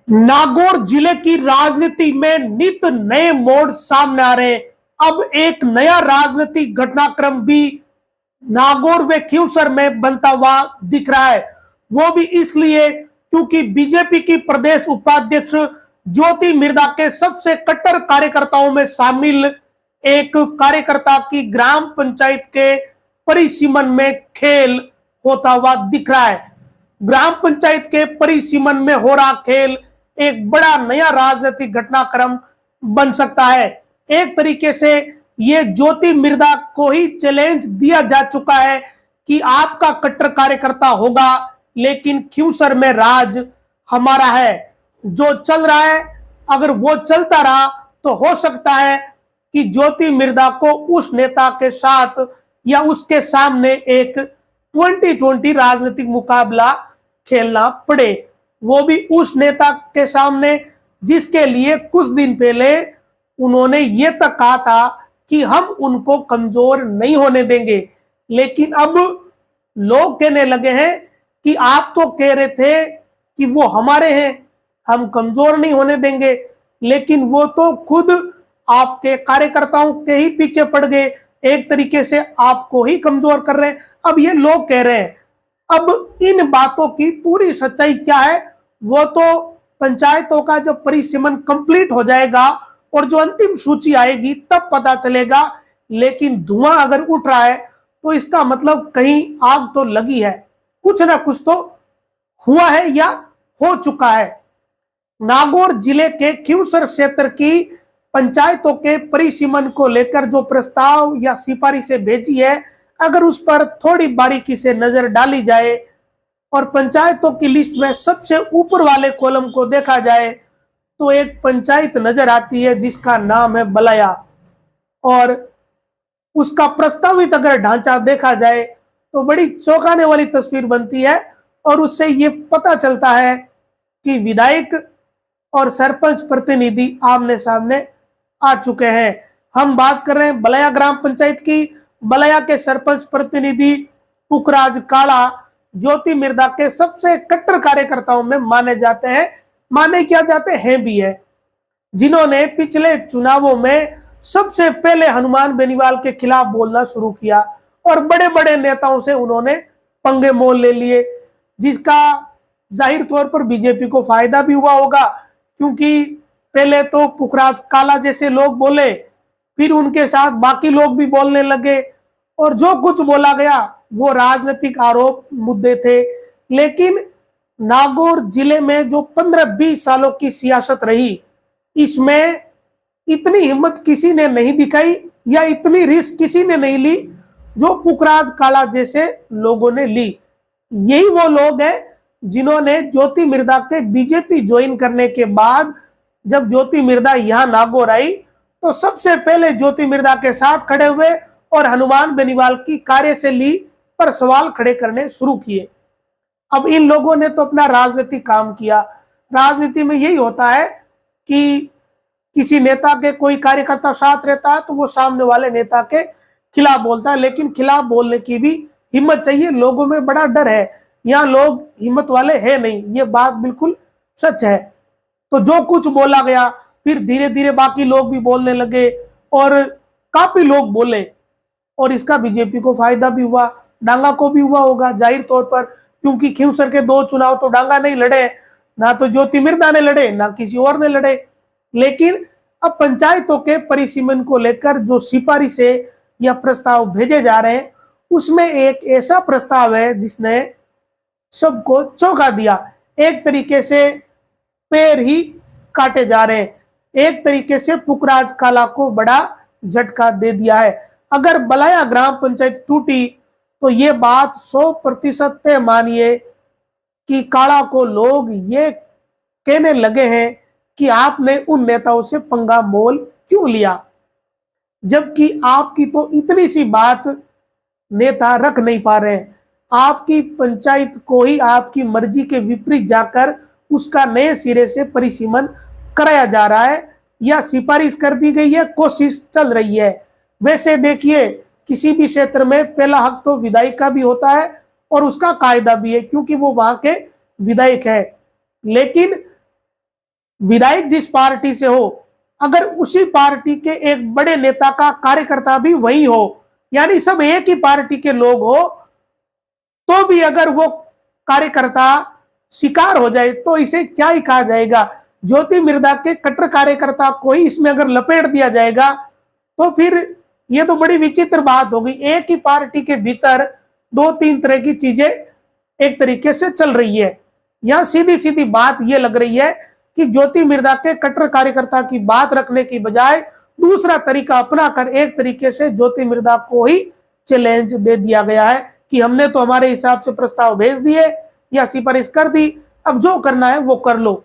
नागौर जिले की राजनीति में नित नए मोड़ सामने आ रहे हैं। अब एक नया राजनीतिक घटनाक्रम भी नागौर व खींवसर में बनता हुआ दिख रहा है। वो भी इसलिए क्योंकि बीजेपी की प्रदेश उपाध्यक्ष ज्योति मिर्धा के सबसे कट्टर कार्यकर्ताओं में शामिल एक कार्यकर्ता की ग्राम पंचायत के परिसीमन में खेल होता हुआ दिख रहा है। ग्राम पंचायत के परिसीमन में हो रहा खेल एक बड़ा नया राजनीतिक घटनाक्रम बन सकता है। एक तरीके से ये ज्योति मिर्धा को ही चैलेंज दिया जा चुका है कि आपका कट्टर कार्यकर्ता होगा, लेकिन खींवसर में राज हमारा है। जो चल रहा है, अगर वो चलता रहा तो हो सकता है कि ज्योति मिर्धा को उस नेता के साथ या उसके सामने एक 2020 राजनीतिक मुकाबला खेलना पड़े, वो भी उस नेता के सामने जिसके लिए कुछ दिन पहले उन्होंने ये तक कहा था कि हम उनको कमजोर नहीं होने देंगे। लेकिन अब लोग कहने लगे हैं कि आप तो कह रहे थे कि वो हमारे हैं, हम कमजोर नहीं होने देंगे, लेकिन वो तो खुद आपके कार्यकर्ताओं के ही पीछे पड़ गए, एक तरीके से आपको ही कमजोर कर रहे हैं। अब ये लोग कह रहे हैं। अब इन बातों की पूरी सच्चाई क्या है वो तो पंचायतों का जब परिसीमन कंप्लीट हो जाएगा और जो अंतिम सूची आएगी तब पता चलेगा। लेकिन धुआं अगर उठ रहा है तो इसका मतलब कहीं आग तो लगी है, कुछ ना कुछ तो हुआ है या हो चुका है। नागौर जिले के खींवसर क्षेत्र की पंचायतों के परिसीमन को लेकर जो प्रस्ताव या सिफारिशें भेजी है, अगर उस पर थोड़ी बारीकी से नजर डाली जाए और पंचायतों की लिस्ट में सबसे ऊपर वाले कॉलम को देखा जाए तो एक पंचायत नजर आती है जिसका नाम है बलाया, और उसका प्रस्तावित अगर ढांचा देखा जाए तो बड़ी चौंकाने वाली तस्वीर बनती है। और उससे ये पता चलता है कि विधायक और सरपंच प्रतिनिधि आमने सामने आ चुके हैं। हम बात कर रहे हैं बलाया ग्राम पंचायत की। बलाया के सरपंच प्रतिनिधि पुखराज काला ज्योति मिर्धा के सबसे कट्टर कार्यकर्ताओं में माने जाते हैं, माने क्या जाते हैं भी है, जिन्होंने पिछले चुनावों में सबसे पहले हनुमान बेनीवाल के खिलाफ बोलना शुरू किया और बड़े बड़े नेताओं से उन्होंने पंगे मोल ले लिए, जिसका जाहिर तौर पर बीजेपी को फायदा भी हुआ होगा। क्योंकि पहले तो पुखराज काला जैसे लोग बोले, फिर उनके साथ बाकी लोग भी बोलने लगे और जो कुछ बोला गया वो राजनीतिक आरोप मुद्दे थे। लेकिन नागौर जिले में जो 15-20 सालों की सियासत रही, इसमें इतनी हिम्मत किसी ने नहीं दिखाई या इतनी रिस्क किसी ने नहीं ली जो पुखराज काला जैसे लोगों ने ली। यही वो लोग हैं जिन्होंने ज्योति मिर्धा के बीजेपी ज्वाइन करने के बाद जब ज्योति मिर्धा यहाँ नागौर आई तो सबसे पहले ज्योति मिर्धा के साथ खड़े हुए और हनुमान बेनीवाल की कार्यशैली पर सवाल खड़े करने शुरू किए। अब इन लोगों ने तो अपना राजनीतिक काम किया। राजनीति में यही होता है कि किसी नेता के कोई कार्यकर्ता साथ रहता है तो वो सामने वाले नेता के खिलाफ बोलता है, लेकिन खिलाफ बोलने की भी हिम्मत चाहिए। लोगों में बड़ा डर है, यहाँ लोग हिम्मत वाले हैं नहीं, ये बात बिल्कुल सच है। तो जो कुछ बोला गया फिर धीरे धीरे बाकी लोग भी बोलने लगे और काफी लोग बोले और इसका बीजेपी को फायदा भी हुआ, डांगा को भी हुआ होगा जाहिर तौर पर, क्योंकि खींवसर के 2 चुनाव तो डांगा नहीं लड़े, ना तो ज्योति मिर्धा ने लड़े ना किसी और ने लड़े। लेकिन अब पंचायतों के परिसीमन को लेकर जो सिफारिशें या प्रस्ताव भेजे जा रहे हैं उसमें एक ऐसा प्रस्ताव है जिसने सबको चौंका दिया। एक तरीके से पैर ही काटे जा रहे हैं, एक तरीके से पुखराज काला को बड़ा झटका दे दिया है। अगर बलाया ग्राम पंचायत टूटी तो ये बात 100% तय मानिए कि काला को लोग ये कहने लगे हैं कि आपने उन नेताओं से पंगा मोल क्यों लिया, जबकि आपकी तो इतनी सी बात नेता रख नहीं पा रहे हैं। आपकी पंचायत को ही आपकी मर्जी के विपरीत जाकर उसका नए सिरे से परिसीमन कराया जा रहा है या सिफारिश कर दी गई है, कोशिश चल रही है। वैसे देखिए किसी भी क्षेत्र में पहला हक तो विधायक का भी होता है और उसका कायदा भी है क्योंकि वो वहां के विधायक है। लेकिन विधायक जिस पार्टी से हो, अगर उसी पार्टी के एक बड़े नेता का कार्यकर्ता भी वही हो, यानी सब एक ही पार्टी के लोग हो, तो भी अगर वो कार्यकर्ता शिकार हो जाए तो इसे क्या ही कहा जाएगा। ज्योति मिर्धा के कट्टर कार्यकर्ता को ही इसमें अगर लपेट दिया जाएगा तो फिर ये तो बड़ी विचित्र बात होगी। एक ही पार्टी के भीतर दो तीन तरह की चीजें एक तरीके से चल रही है। यहां सीधी सीधी बात ये लग रही है कि ज्योति मिर्धा के कट्टर कार्यकर्ता की बात रखने की बजाय दूसरा तरीका अपना कर एक तरीके से ज्योति मिर्धा को ही चैलेंज दे दिया गया है कि हमने तो हमारे हिसाब से प्रस्ताव भेज दिए या सिफारिश कर दी, अब जो करना है वो कर लो।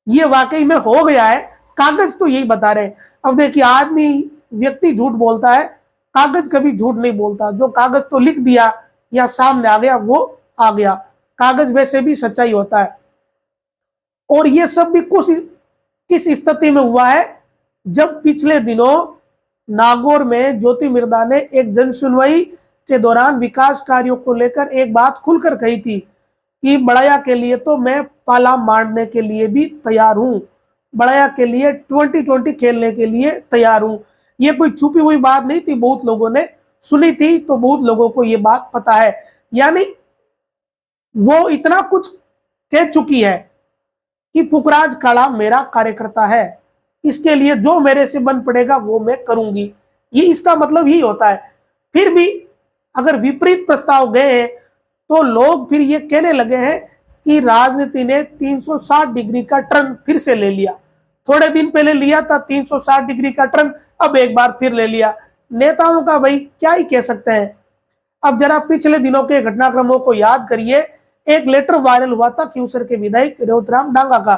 ये वाकई में हो गया है, कागज तो यही बता रहे हैं। अब देखिए, आदमी व्यक्ति झूठ बोलता है, कागज कभी झूठ नहीं बोलता। जो कागज तो लिख दिया या सामने आ गया वो आ गया, कागज वैसे भी सच्चाई होता है। और ये सब भी किस स्थिति में हुआ है, जब पिछले दिनों नागौर में ज्योति मिर्धा ने एक जनसुनवाई के दौरान विकास कार्यों को लेकर एक बात खुलकर कही थी कि बड़ाया के लिए तो मैं पाला मारने के लिए भी तैयार हूं, बड़ाया के लिए 2020 खेलने के लिए तैयार हूं। ये कोई छुपी हुई बात नहीं थी, बहुत लोगों ने सुनी थी, तो बहुत लोगों को ये बात पता है। यानी वो इतना कुछ कह चुकी है कि पुखराज काला मेरा कार्यकर्ता है, इसके लिए जो मेरे से बन पड़ेगा वो मैं करूंगी। ये इसका मतलब ही होता है। फिर भी अगर विपरीत प्रस्ताव गए हैं तो लोग फिर ये कहने लगे हैं कि राजनीति ने 360 डिग्री का टर्न फिर से ले लिया। थोड़े दिन पहले लिया था 360 डिग्री का टर्न, अब एक बार फिर ले लिया। नेताओं का भाई क्या ही कह सकते हैं। अब जरा पिछले दिनों के घटनाक्रमों को याद करिए। एक लेटर वायरल हुआ था खींवसर के विधायक रेवतराम डांगा का,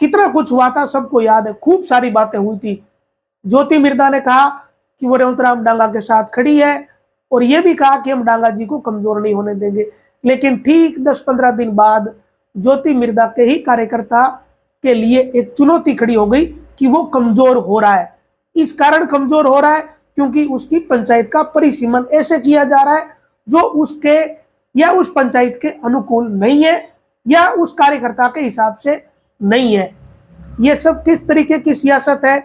कितना कुछ हुआ था सबको याद है, खूब सारी बातें हुई थी। ज्योति मिर्धा ने कहा कि वो रेवतराम डांगा के साथ खड़ी है और ये भी कहा कि हम डांगा जी को कमजोर नहीं होने देंगे। लेकिन ठीक 10-15 दिन बाद ज्योति मिर्धा के ही कार्यकर्ता के लिए एक चुनौती खड़ी हो गई कि वो कमजोर हो रहा है। इस कारण कमजोर हो रहा है क्योंकि उसकी पंचायत का परिसीमन ऐसे किया जा रहा है जो उसके या उस पंचायत के अनुकूल नहीं है या उस कार्यकर्ता के हिसाब से नहीं है। ये सब किस तरीके की सियासत है।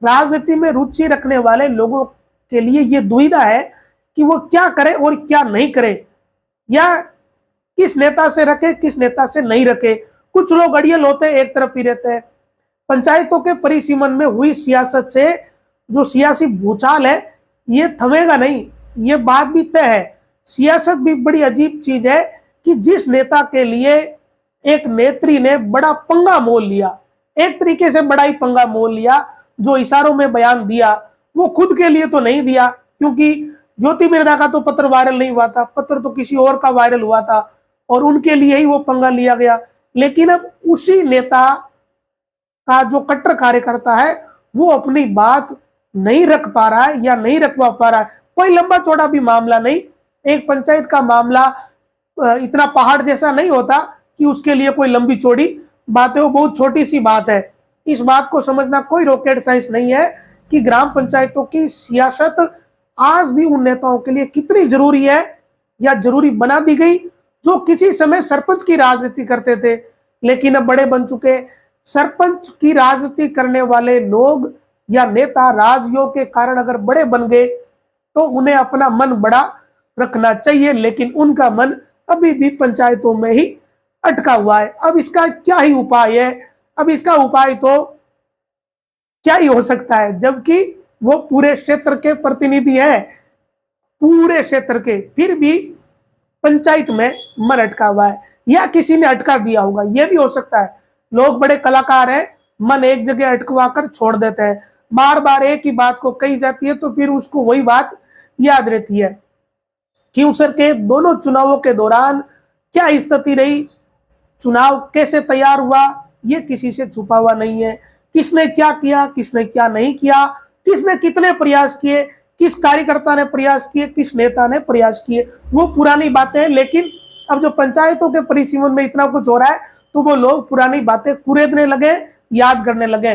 राजनीति में रुचि रखने वाले लोगों के लिए ये दुविधा है कि वो क्या करे और क्या नहीं करे, या किस नेता से रखे किस नेता से नहीं रखे। कुछ लोग अड़ियल होते हैं, एक तरफ ही रहते हैं। पंचायतों के परिसीमन में हुई सियासत से जो सियासी भूचाल है ये थमेगा नहीं, ये बात भी तय है। सियासत भी बड़ी अजीब चीज है कि जिस नेता के लिए एक नेत्री ने बड़ा पंगा मोल लिया, एक तरीके से बड़ा ही पंगा मोल लिया, जो इशारों में बयान दिया वो खुद के लिए तो नहीं दिया, क्योंकि ज्योति मिर्धा का तो पत्र वायरल नहीं हुआ था, पत्र तो किसी और का वायरल हुआ था और उनके लिए ही वो पंगा लिया गया। लेकिन अब उसी नेता का जो कट्टर कार्यकर्ता है वो अपनी बात नहीं रख पा रहा है या नहीं रखवा पा रहा है। कोई लंबा चौड़ा भी मामला नहीं, एक पंचायत का मामला इतना पहाड़ जैसा नहीं होता कि उसके लिए कोई लंबी चौड़ी बात है, वो बहुत छोटी सी बात है। इस बात को समझना कोई रॉकेट साइंस नहीं है कि ग्राम पंचायतों की सियासत आज भी उन नेताओं के लिए कितनी जरूरी है या जरूरी बना दी गई जो किसी समय सरपंच की राजनीति करते थे लेकिन अब बड़े बन चुके। सरपंच की राजनीति करने वाले लोग या नेता राजयोग के कारण अगर बड़े बन गए तो उन्हें अपना मन बड़ा रखना चाहिए, लेकिन उनका मन अभी भी पंचायतों में ही अटका हुआ है। अब इसका क्या ही उपाय है, अब इसका उपाय तो क्या ही हो सकता है, जबकि वो पूरे क्षेत्र के प्रतिनिधि हैं, पूरे क्षेत्र के, फिर भी पंचायत में मन अटका हुआ है या किसी ने अटका दिया होगा, ये भी हो सकता है। लोग बड़े कलाकार हैं, मन एक जगह अटकवा कर छोड़ देते हैं, बार बार एक ही बात को कही जाती है तो फिर उसको वही बात याद रहती है। खींवसर के दोनों चुनावों के दौरान क्या स्थिति रही, चुनाव कैसे तैयार हुआ, ये किसी से छुपा हुआ नहीं है। किसने क्या किया, किसने क्या नहीं किया, किसने कितने प्रयास किए, किस कार्यकर्ता ने प्रयास किए, किस नेता ने प्रयास किए, वो पुरानी बातें हैं। लेकिन अब जो पंचायतों के परिसीमन में इतना कुछ हो रहा है तो वो लोग पुरानी बातें कुरेदने लगे, याद करने लगे।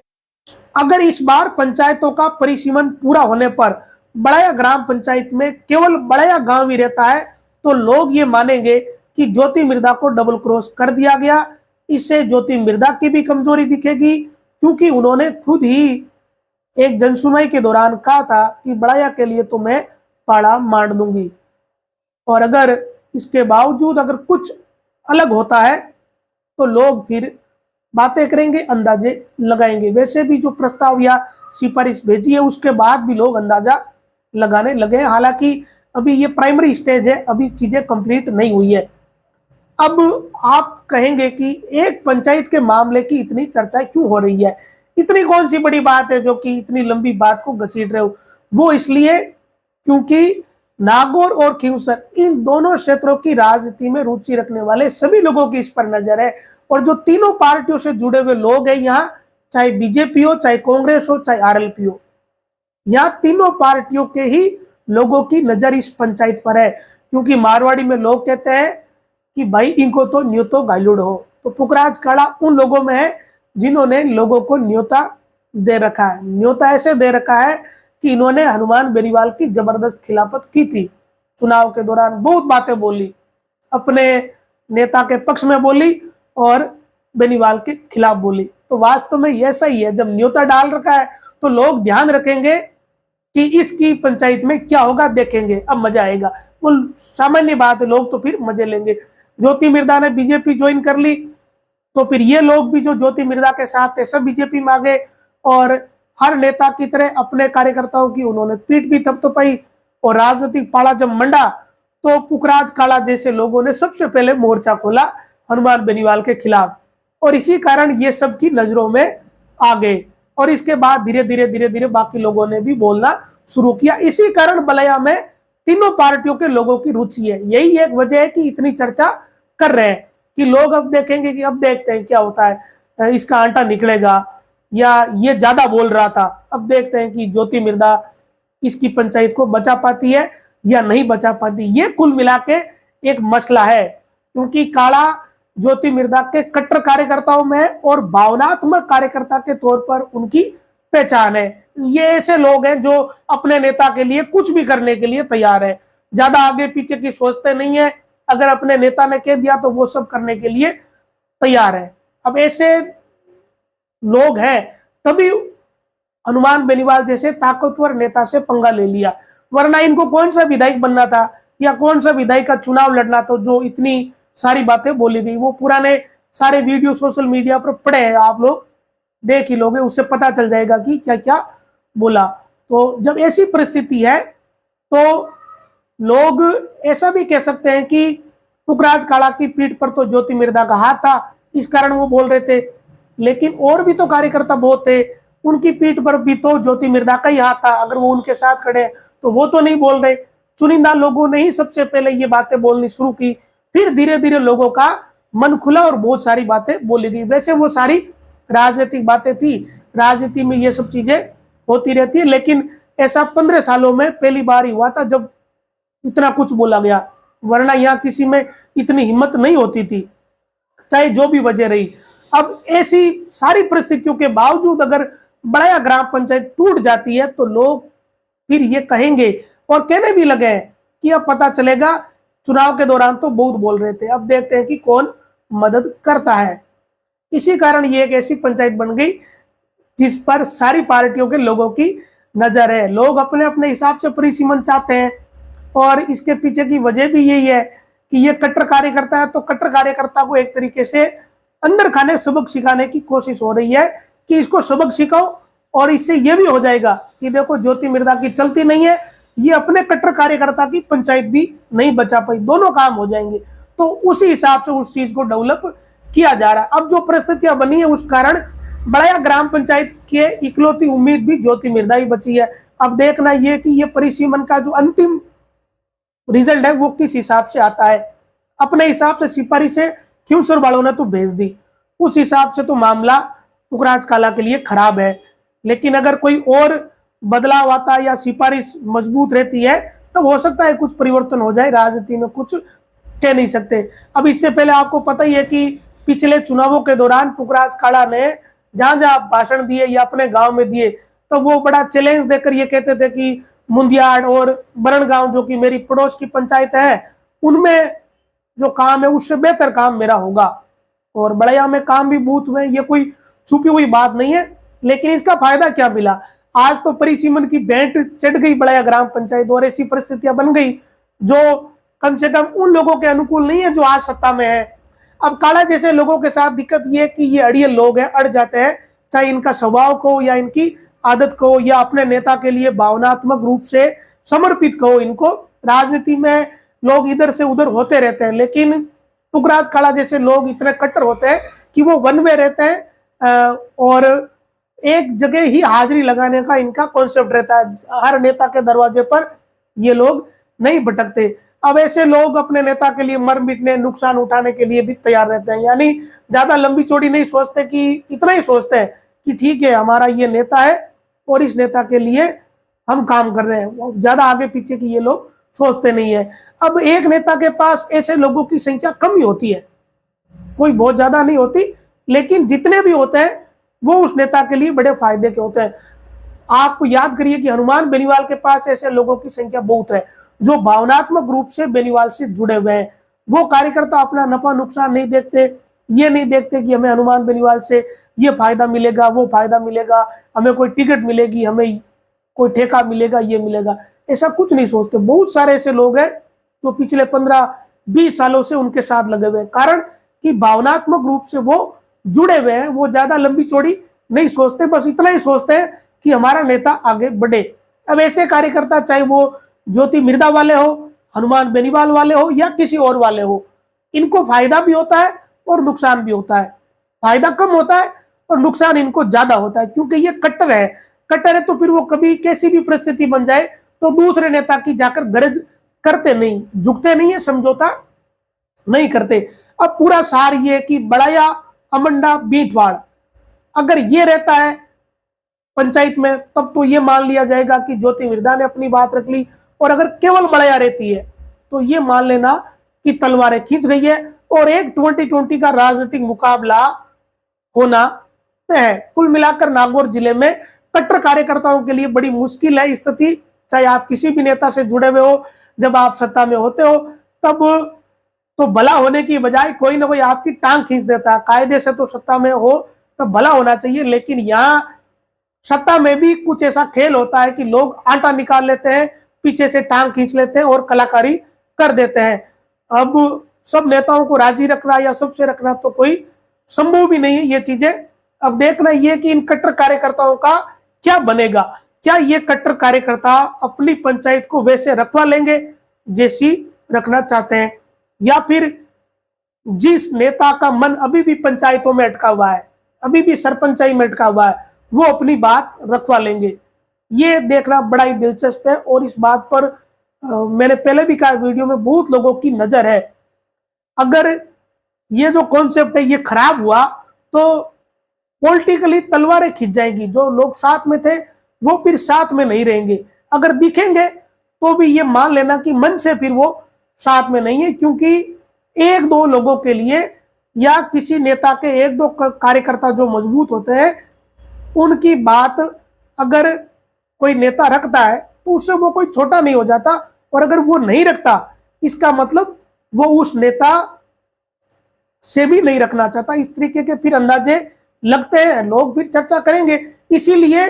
अगर इस बार पंचायतों का परिसीमन पूरा होने पर बड़ाया ग्राम पंचायत में केवल बड़ाया गांव ही रहता है तो लोग ये मानेंगे कि ज्योति मिर्धा को डबल क्रॉस कर दिया गया, इससे ज्योति मिर्दा की भी कमजोरी दिखेगी, क्योंकि उन्होंने खुद ही एक जनसुनवाई के दौरान कहा था कि बड़ाया के लिए तो मैं पाड़ा मार दूंगी। और अगर इसके बावजूद अगर कुछ अलग होता है तो लोग फिर बातें करेंगे, अंदाजे लगाएंगे। वैसे भी जो प्रस्ताव या सिफारिश भेजी है उसके बाद भी लोग अंदाजा लगाने लगे हैं। हालांकि अभी ये प्राइमरी स्टेज है, अभी चीजें कंप्लीट नहीं हुई है। अब आप कहेंगे कि एक पंचायत के मामले की इतनी चर्चा क्यों हो रही है, इतनी कौन सी बड़ी बात है जो कि इतनी लंबी बात को घसीट रहे हो? वो इसलिए क्योंकि नागौर और खींवसर इन दोनों क्षेत्रों की राजनीति में रुचि रखने वाले सभी लोगों की इस पर नजर है। और जो तीनों पार्टियों से जुड़े हुए लोग हैं यहाँ, चाहे बीजेपी हो, चाहे कांग्रेस हो, चाहे आरएलपी हो, यहाँ तीनों पार्टियों के ही लोगों की नजर इस पंचायत पर है। क्योंकि मारवाड़ी में लोग कहते हैं कि भाई इनको तो न्योतो गाइलुड़ हो। तो पुखराज काड़ा उन लोगों में है जिन्होंने लोगों को न्योता दे रखा है। न्योता ऐसे दे रखा है कि इन्होंने हनुमान बेनीवाल की जबरदस्त खिलाफत की थी। चुनाव के दौरान बहुत बातें बोली, अपने नेता के पक्ष में बोली और बेनीवाल के खिलाफ बोली। तो वास्तव में ऐसा ही है, जब न्योता डाल रखा है तो लोग ध्यान रखेंगे कि इसकी पंचायत में क्या होगा, देखेंगे, अब मजा आएगा। वो सामान्य बात है, लोग तो फिर मजे लेंगे। ज्योति मिर्दा ने बीजेपी ज्वाइन कर ली तो फिर ये लोग भी जो ज्योति मिर्दा के साथ थे सब बीजेपी में आ गए। और हर नेता की तरह अपने कार्यकर्ताओं की उन्होंने पीठ भी थपथपाई। और राजनीतिक पाला जब मंडा तो पुखराज काला जैसे लोगों ने सबसे पहले मोर्चा खोला हनुमान बेनीवाल के खिलाफ। और इसी कारण ये सब की नजरों में आ गए। और इसके बाद धीरे धीरे बाकी लोगों ने भी बोलना शुरू किया। इसी कारण बलैया में तीनों पार्टियों के लोगों की रुचि है। यही एक वजह है कि इतनी चर्चा कर रहे हैं कि लोग अब देखेंगे कि अब देखते हैं क्या होता है, इसका आंटा निकलेगा या ये ज्यादा बोल रहा था। अब देखते हैं कि ज्योति मिर्दा इसकी पंचायत को बचा पाती है या नहीं बचा पाती। ये कुल मिला के एक मसला है, क्योंकि काला ज्योति मिर्दा के कट्टर कार्यकर्ताओं में है और भावनात्मक कार्यकर्ता के तौर पर उनकी पहचान है। ये ऐसे लोग हैं जो अपने नेता के लिए कुछ भी करने के लिए तैयार है, ज्यादा आगे पीछे की सोचते नहीं है। अगर अपने नेता ने कह दिया तो वो सब करने के लिए तैयार है। अब ऐसे लोग हैं तभी हनुमान बेनीवाल जैसे ताकतवर नेता से पंगा ले लिया, वरना इनको कौन सा विधायक बनना था या कौन सा विधायक का चुनाव लड़ना था जो इतनी सारी बातें बोली गई। वो पुराने सारे वीडियो सोशल मीडिया पर पड़े हैं, आप लोग देख ही लोगे, उससे पता चल जाएगा कि क्या क्या बोला। तो जब ऐसी परिस्थिति है तो लोग ऐसा भी कह सकते हैं कि पुखराज काला की पीठ पर तो ज्योति मिर्दा का हाथ था, इस कारण वो बोल रहे थे। लेकिन और भी तो कार्यकर्ता बहुत थे, उनकी पीठ पर भी तो ज्योति मिर्दा का ही हाथ था। अगर वो उनके साथ खड़े तो वो तो नहीं बोल रहे। चुनिंदा लोगों ने ही सबसे पहले ये बातें बोलनी शुरू की, फिर धीरे धीरे लोगों का मन खुला और बहुत सारी बातें बोली गई। वैसे वो सारी राजनीतिक बातें थी, राजनीति में ये सब चीजें होती रहती है, लेकिन ऐसा 15 सालों में पहली बार ही हुआ था जब इतना कुछ बोला गया, वरना यहाँ किसी में इतनी हिम्मत नहीं होती थी, चाहे जो भी वजह रही। अब ऐसी सारी परिस्थितियों के बावजूद अगर बड़ाया ग्राम पंचायत टूट जाती है तो लोग फिर ये कहेंगे और कहने भी लगे कि अब पता चलेगा, चुनाव के दौरान तो बहुत बोल रहे थे, अब देखते हैं कि कौन मदद करता है। इसी कारण ये एक ऐसी पंचायत बन गई जिस पर सारी पार्टियों के लोगों की नजर है। लोग अपने अपने हिसाब से परिसीमन चाहते हैं और इसके पीछे की वजह भी यही है कि ये कट्टर कार्यकर्ता है, तो कट्टर कार्यकर्ता को एक तरीके से अंदर खाने सबक सिखाने की कोशिश हो रही है कि इसको सबक सिखाओ। और इससे ये भी हो जाएगा कि देखो ज्योति मिर्दा की चलती नहीं है, ये अपने कट्टर कार्यकर्ता की पंचायत भी नहीं बचा पाई, दोनों काम हो जाएंगे। तो उसी हिसाब से उस चीज को डेवलप किया जा रहा है। अब जो परिस्थितियां बनी है उस कारण बड़ाया ग्राम पंचायत के इकलौती उम्मीद भी ज्योति मिर्दा ही बची है। अब देखना ये कि ये परिसीमन का जो अंतिम रिजल्ट है वो किस हिसाब से आता है। अपने हिसाब से सिपाही से खींवसर वालों ने तो भेज दी, उस हिसाब से तो मामला पुखराज काला के लिए खराब है। लेकिन अगर कोई और बदलाव आता है या सिफारिश मजबूत रहती है तब हो सकता है कुछ परिवर्तन हो जाए। राजनीति में कुछ कह नहीं सकते। अब इससे पहले आपको पता ही है कि पिछले चुनावों के दौरान पुखराज काला ने जहां जहां भाषण दिए या अपने गांव में दिए तो वो बड़ा चैलेंज देकर ये कहते थे कि मुंदियाड़ और बरण गांव जो कि मेरी पड़ोस की पंचायत है, उनमें जो काम है उससे बेहतर काम मेरा होगा। और बड़ैया में काम भी बहुत हुए, ये कोई छुपी हुई बात नहीं है। लेकिन इसका फायदा क्या मिला? आज तो परिसीमन की भेंट चढ़ गई बड़ैया ग्राम पंचायत और ऐसी परिस्थितियां बन गई जो कम से कम उन लोगों के अनुकूल नहीं है जो आज सत्ता में है। अब काला जैसे लोगों के साथ दिक्कत ये है कि ये अड़ियल लोग हैं, अड़ जाते हैं, चाहे इनका स्वभाव को या इनकी आदत को या अपने नेता के लिए भावनात्मक रूप से समर्पित कहो इनको। राजनीति में लोग इधर से उधर होते रहते हैं, लेकिन पुखराज काला जैसे लोग इतने कट्टर होते हैं कि वो वन वे रहते हैं और एक जगह ही हाजिरी लगाने का इनका कॉन्सेप्ट रहता है। हर नेता के दरवाजे पर ये लोग नहीं भटकते। अब ऐसे लोग अपने नेता के लिए मर मिटने, नुकसान उठाने के लिए भी तैयार रहते हैं, यानी ज्यादा लंबी चौड़ी नहीं सोचते, कि इतना ही सोचते हैं कि ठीक है हमारा ये नेता है और इस नेता के लिए हम काम कर रहे हैं। ज्यादा आगे पीछे की ये लोग सोचते नहीं है। अब एक नेता के पास ऐसे लोगों की संख्या कम ही होती है, कोई बहुत ज्यादा नहीं होती, लेकिन जितने भी होते हैं वो उस नेता के लिए बड़े फायदे के होते हैं। आप याद करिए कि हनुमान बेनीवाल के पास ऐसे लोगों की संख्या बहुत है जो भावनात्मक रूप से बेनीवाल से जुड़े हुए हैं। वो कार्यकर्ता अपना नफा नुकसान नहीं देखते, ये नहीं देखते कि हमें हनुमान बेनीवाल से ये फायदा मिलेगा, वो फायदा मिलेगा, हमें कोई टिकट मिलेगी, हमें कोई ठेका मिलेगा, ये मिलेगा, ऐसा कुछ नहीं सोचते। बहुत सारे ऐसे लोग हैं जो पिछले 15-20 सालों से उनके साथ लगे हुए हैं, कारण कि भावनात्मक रूप से वो जुड़े हुए हैं। वो ज्यादा लंबी चौड़ी नहीं सोचते, बस इतना ही सोचते हैं कि हमारा नेता आगे बढ़े। अब ऐसे कार्यकर्ता चाहे वो ज्योति मिर्दा वाले हो, हनुमान बेनीवाल वाले हो या किसी और वाले हो, इनको फायदा भी होता है और नुकसान भी होता है। फायदा कम होता है और नुकसान इनको ज्यादा होता है, क्योंकि ये कट्टर है। कट्टर है तो फिर वो कभी कैसी भी परिस्थिति बन जाए तो दूसरे नेता की जाकर गरज करते नहीं, झुकते नहीं है, समझौता नहीं करते। अब पूरा सार ये कि बड़ैया, अमंडा, बीटवाड़ अगर ये रहता है पंचायत में, तब तो ये मान लिया जाएगा कि ज्योति मिर्दा ने अपनी बात रख ली। और अगर केवल बड़ैया रहती है तो ये मान लेना कि तलवारें खींच गई है और एक 2020 का राजनीतिक मुकाबला होना तय है। कुल मिलाकर नागौर जिले में कट्टर कार्यकर्ताओं के लिए बड़ी मुश्किल है स्थिति। चाहे आप किसी भी नेता से जुड़े हुए हो, जब आप सत्ता में होते हो तब तो भला होने की बजाय कोई ना कोई आपकी टांग खींच देता है। कायदे से तो सत्ता में हो तब भला होना चाहिए, लेकिन यहाँ सत्ता में भी कुछ ऐसा खेल होता है कि लोग आटा निकाल लेते हैं, पीछे से टांग खींच लेते हैं और कलाकारी कर देते हैं। अब सब नेताओं को राजी रखना या सबसे रखना तो कोई संभव भी नहीं है ये चीजें। अब देखना ये कि इन कट्टर कार्यकर्ताओं का क्या बनेगा। क्या ये कट्टर कार्यकर्ता अपनी पंचायत को वैसे रखवा लेंगे जैसी रखना चाहते हैं, या फिर जिस नेता का मन अभी भी पंचायतों में अटका हुआ है, अभी भी सरपंचाई में अटका हुआ है, वो अपनी बात रखवा लेंगे। ये देखना बड़ा ही दिलचस्प है और इस बात पर मैंने पहले भी कहा वीडियो में, बहुत लोगों की नजर है। अगर ये जो कॉन्सेप्ट है ये खराब हुआ तो पॉलिटिकली तलवारें खिंच जाएंगी। जो लोग साथ में थे वो फिर साथ में नहीं रहेंगे, अगर दिखेंगे तो भी ये मान लेना कि मन से फिर वो साथ में नहीं है, क्योंकि एक दो लोगों के लिए या किसी नेता के एक दो कार्यकर्ता जो मजबूत होते हैं उनकी बात अगर कोई नेता रखता है तो उससे वो कोई छोटा नहीं हो जाता, और अगर वो नहीं रखता इसका मतलब वो उस नेता से भी नहीं रखना चाहता। इस तरीके के फिर अंदाजे लगते हैं, लोग फिर चर्चा करेंगे। इसीलिए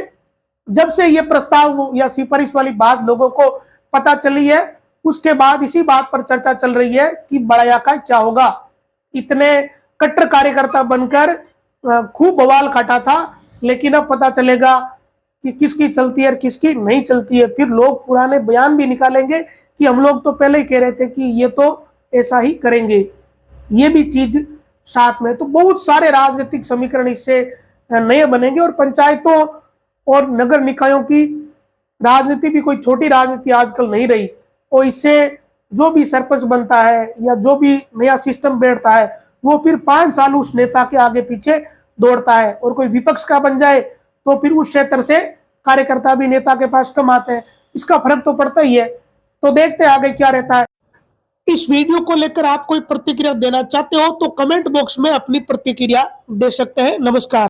जब से ये प्रस्ताव या सिफारिश वाली बात लोगों को पता चली है, उसके बाद इसी बात पर चर्चा चल रही है कि बड़ैया का क्या होगा। इतने कट्टर कार्यकर्ता बनकर खूब बवाल काटा था, लेकिन अब पता चलेगा कि किसकी चलती है और किसकी नहीं चलती है। फिर लोग पुराने बयान भी निकालेंगे कि हम लोग तो पहले ही कह रहे थे कि ये तो ऐसा ही करेंगे। ये भी चीज साथ में, तो बहुत सारे राजनीतिक समीकरण इससे नए बनेंगे। और पंचायतों और नगर निकायों की राजनीति भी कोई छोटी राजनीति आजकल नहीं रही, और इससे जो भी सरपंच बनता है या जो भी नया सिस्टम बैठता है वो फिर 5 साल उस नेता के आगे पीछे दौड़ता है। और कोई विपक्ष का बन जाए तो फिर उस क्षेत्र से कार्यकर्ता भी नेता के पास कम आते हैं। इसका फर्क तो पड़ता ही है। तो देखते हैं आगे क्या रहता है। इस वीडियो को लेकर आप कोई प्रतिक्रिया देना चाहते हो तो कमेंट बॉक्स में अपनी प्रतिक्रिया दे सकते हैं। नमस्कार।